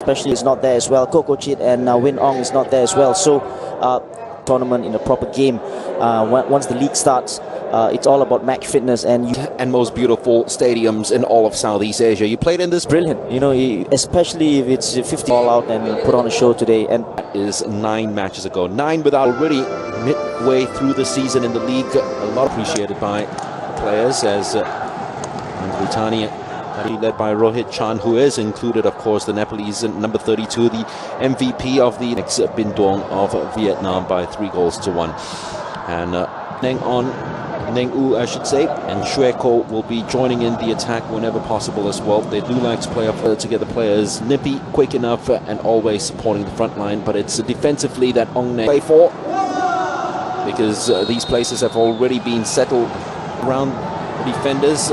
especially is not there as well. Koko Chit and Win Ong is not there as well. So tournament in a proper game. Once the league starts, it's all about match fitness and most beautiful stadiums in all of Southeast Asia. You played in this? Brilliant, you know, especially if it's 50 all out and put on a show today. And that is 9 matches ago. 9 without already midway through the season in the league. A lot appreciated by players as Britannia, led by Rohit Chan, who is included, of course, the Nepalese number 32, the MVP of the next Bin Duong of Vietnam by 3-1. And Neng U, I should say, and Shue Ko will be joining in the attack whenever possible as well. They do like to play up together players, nippy, quick enough, and always supporting the front line. But it's defensively that Ong Neng play for, because these places have already been settled around defenders.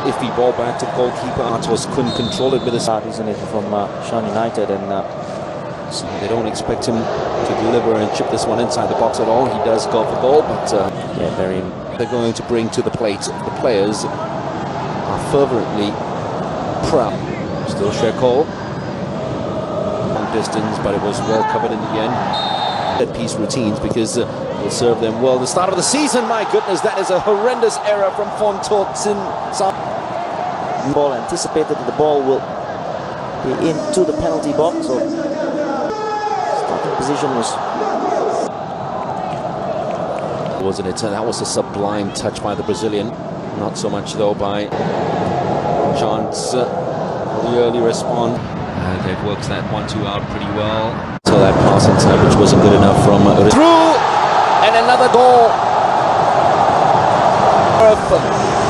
If we ball back to goalkeeper, Atos couldn't control it with his start, isn't it, from Shan United, and so they don't expect him to deliver and chip this one inside the box at all. He does go for goal, but yeah, very. They're going to bring to the plate. The players are fervently proud. Still Sheko. Long distance, but it was well covered in the end. Set-piece routines, because will serve them well. The start of the season, my goodness, that is a horrendous error from Phon Tot Sin. Ball anticipated that the ball will be into the penalty box, so starting position wasn't it? That was a sublime touch by the Brazilian. Not so much though by Chance. The early response. They've worked that 1-2 out pretty well. So that pass inside, which wasn't good enough from through, and another goal.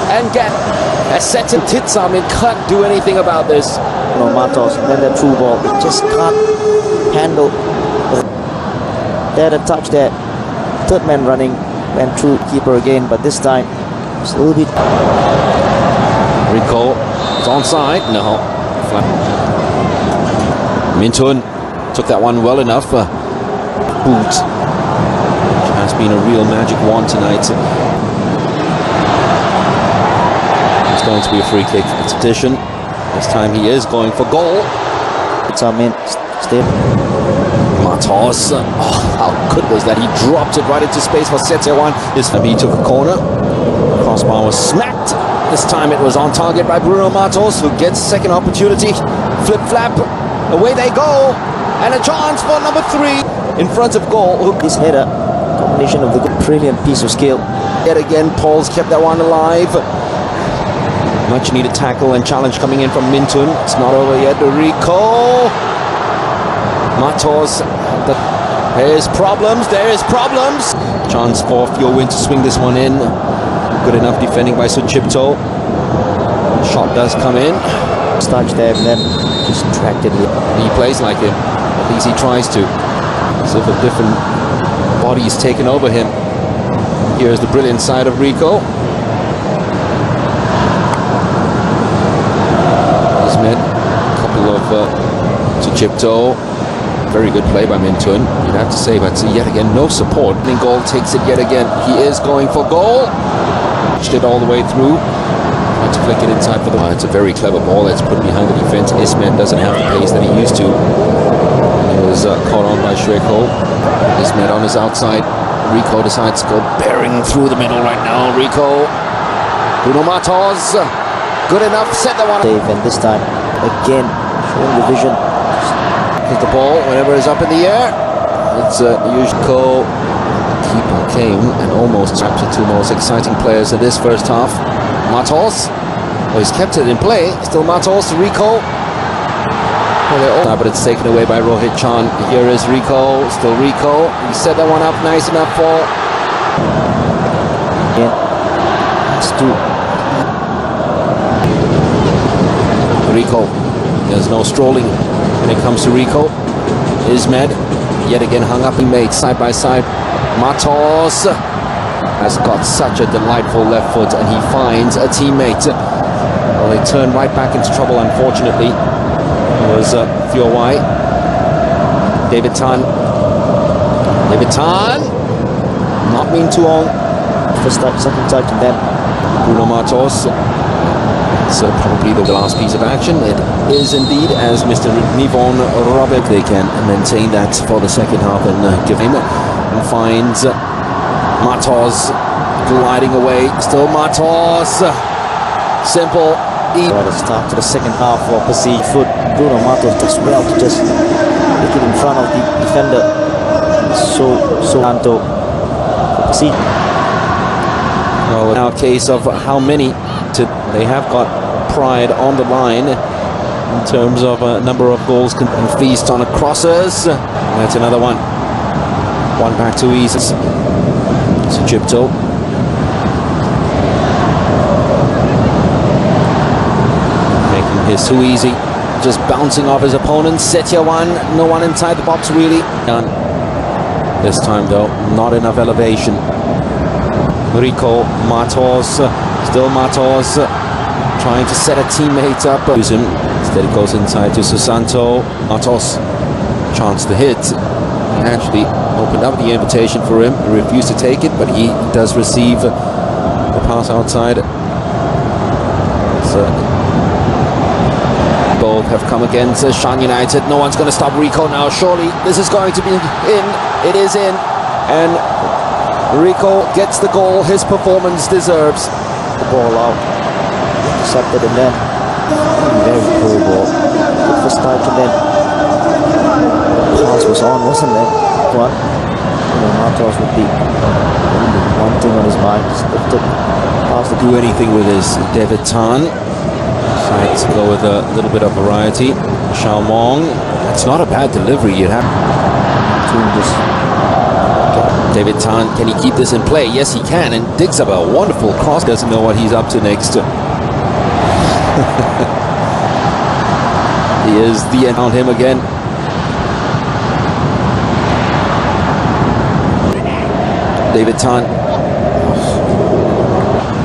And get a set in Titsam, and can't do anything about this. No, Matos, and then the through ball, it just can't handle. There the touch there, third man running, went through keeper again, but this time it's a little bit. Rico is onside, no. Mintun took that one well enough. Boot has been a real magic wand tonight. It's going to be a free kick. It's a petition. This time he is going for goal. It's a min. Still. Matos. Oh, how good was that? He dropped it right into space for Setewan. This time he took a corner. Crossbar was smacked. This time it was on target by Bruno Matos, who gets second opportunity. Flip flap. Away they go. And a chance for number 3 in front of goal. This header, combination of the brilliant piece of skill. Yet again, Paul's kept that one alive. Much needed tackle and challenge coming in from Mintun. It's not over yet. Rico. Matos. There's problems. There is problems. Chance for Fio-Win to swing this one in. Good enough defending by Suchipto. Shot does come in. Starch there and then just tracked it. He plays like him. At least he tries to. As if a different body is taken over him. Here's the brilliant side of Rico. Ismet. A couple of Suchipto. Very good play by Mintun, you'd have to say, but yet again, no support. And goal takes it yet again. He is going for goal. Pushed it all the way through. Tried to flick it inside for the... It's a very clever ball that's put behind the defense. Ismet doesn't have the pace that he used to. And he was caught on by Shweko. Ismet on his outside. Rico decides to go bearing through the middle right now. Rico. Bruno Matos. Good enough. Set the one. Dave, and this time, again, showing the vision. Hit the ball whenever it's up in the air. It's usual. Keeper came and almost trapped the 2 most exciting players in this first half. Matos. Well, he's kept it in play. Still Matos. Rico. Well, but it's taken away by Rohit Chan. Here is Rico. Still Rico. He set that one up nice enough for. Yeah. Let's do. Rico. There's no strolling when it comes to Rico. Ismed yet again hung up and made side by side. Matos has got such a delightful left foot, and he finds a teammate. Well, they turn right back into trouble, unfortunately. It was Fiowai. David Tan. Not mean too long. First touch, second touch, and then Bruno Matos. It's probably the last piece of action. It is indeed, as Mr. Nivon Robert. They can maintain that for the second half and give him and finds Matos gliding away. Still Matos. Simple. What a start to the second half for Persija. Foot Bruno Matos does well to just make it in front of the defender. So Anto for Persija. Well, now a case of how many they have got pride on the line in terms of a number of goals and feast on crosses. That's another one. One back to easy. It's Egypto. Making his too easy. Just bouncing off his opponent. Setya one. No one inside the box really. This time though, not enough elevation. Rico Matos. Still Matos trying to set a teammate up. Use him. Instead it goes inside to Susanto. Matos, chance to hit. He actually opened up the invitation for him. He refused to take it, but he does receive the pass outside. So both have come against Shan United. No one's going to stop Rico now. Surely this is going to be in. It is in. And Rico gets the goal his performance deserves. The ball out, intercepted, and then very cool ball. Good for start, and then the pass was on, wasn't it? But Matos would be one thing on his mind, just to pass the do anything with his David Tan. Decides to go with a little bit of variety. Xiao Mong. It's not a bad delivery. You have to just. David Tan, can he keep this in play? Yes, he can, and digs up a wonderful cross. Doesn't know what he's up to next. He is the end on him again. David Tan.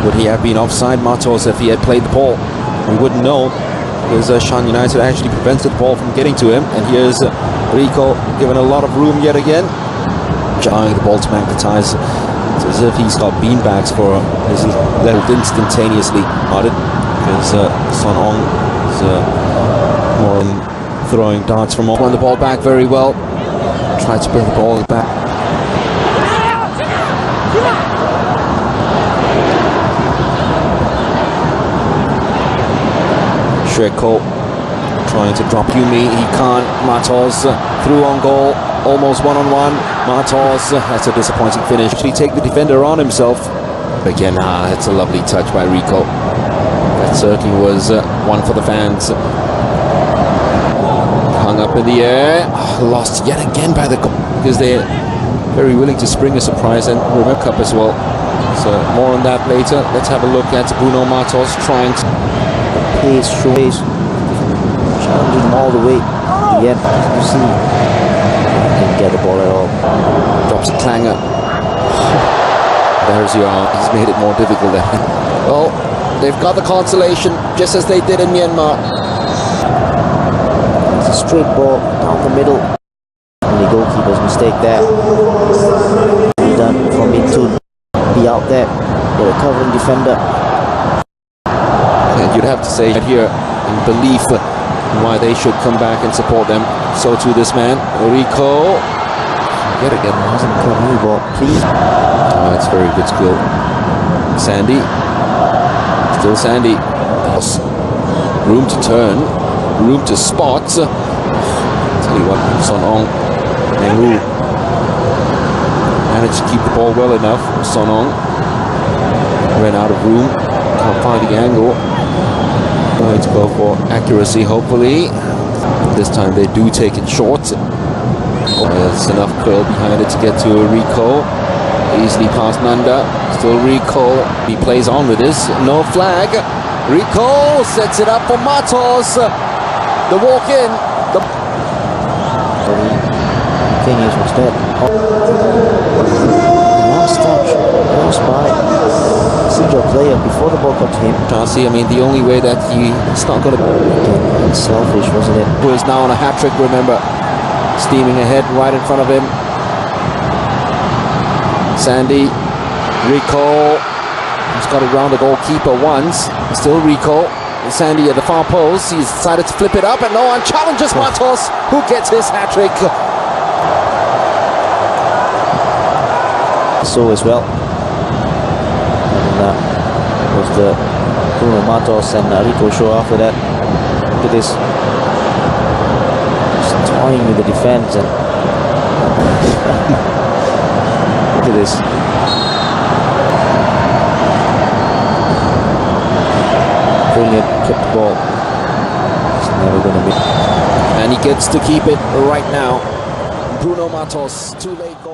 Would he have been offside, Matos, if he had played the ball? We wouldn't know, because Shan United actually prevented the ball from getting to him. And here's Rico given a lot of room yet again. Jarring the ball to magnetize. It's as if he's got beanbags for his left instantaneously on it, because Son Ong is more in throwing darts from all. Won the ball back very well. Tried to bring the ball back. Shreko trying to drop Yumi. He can't. Matos through on goal. Almost one-on-one. Matos, that's a disappointing finish. He take the defender on himself. Again, it's a lovely touch by Rico. That certainly was one for the fans. Hung up in the air. Lost yet again by the goal, because they're very willing to spring a surprise, and remember Cup as well. So more on that later. Let's have a look at Bruno Matos trying to pace, challenging him all the way to the end. You see. Didn't get the ball at all. Drops a clanger. There's your arm. He's made it more difficult there. Well, they've got the consolation, just as they did in Myanmar. It's a straight ball down the middle. Only goalkeeper's mistake there. Be done for me to be out there. The recovering defender. And you'd have to say that here, in belief why they should come back and support them. So to this man, Rico. Yet again, wasn't a new ball, please. Oh, it's very good skill. Sandy. Still Sandy. Room to turn. Room to spot. Tell you what, Son Ong. Nehru managed to keep the ball well enough. Son Ong ran out of room. Can't find the angle. Going to go for accuracy, hopefully. This time they do take it short. There's enough curl behind it to get to Rico. Easily past Nanda. Still Rico. He plays on with this. No flag. Rico sets it up for Matos. The walk in. The thing is, what's that? Last touch was by Persija player before the ball got to him. Chelsea, I mean, the only way that it's not going to be selfish, wasn't it? Who is now on a hat-trick, remember. Steaming ahead right in front of him. Sandy. Rico. He's got it round the goalkeeper once. Still Rico. Sandy at the far post. He's decided to flip it up, and no one challenges Matos, who gets his hat-trick. So as well. And that was the Bruno Matos and Rico show after that. Look at this. Just toying with the defense and look at this. Brilliant, kept the ball. It's never going to be. And he gets to keep it right now. Bruno Matos, too late goal.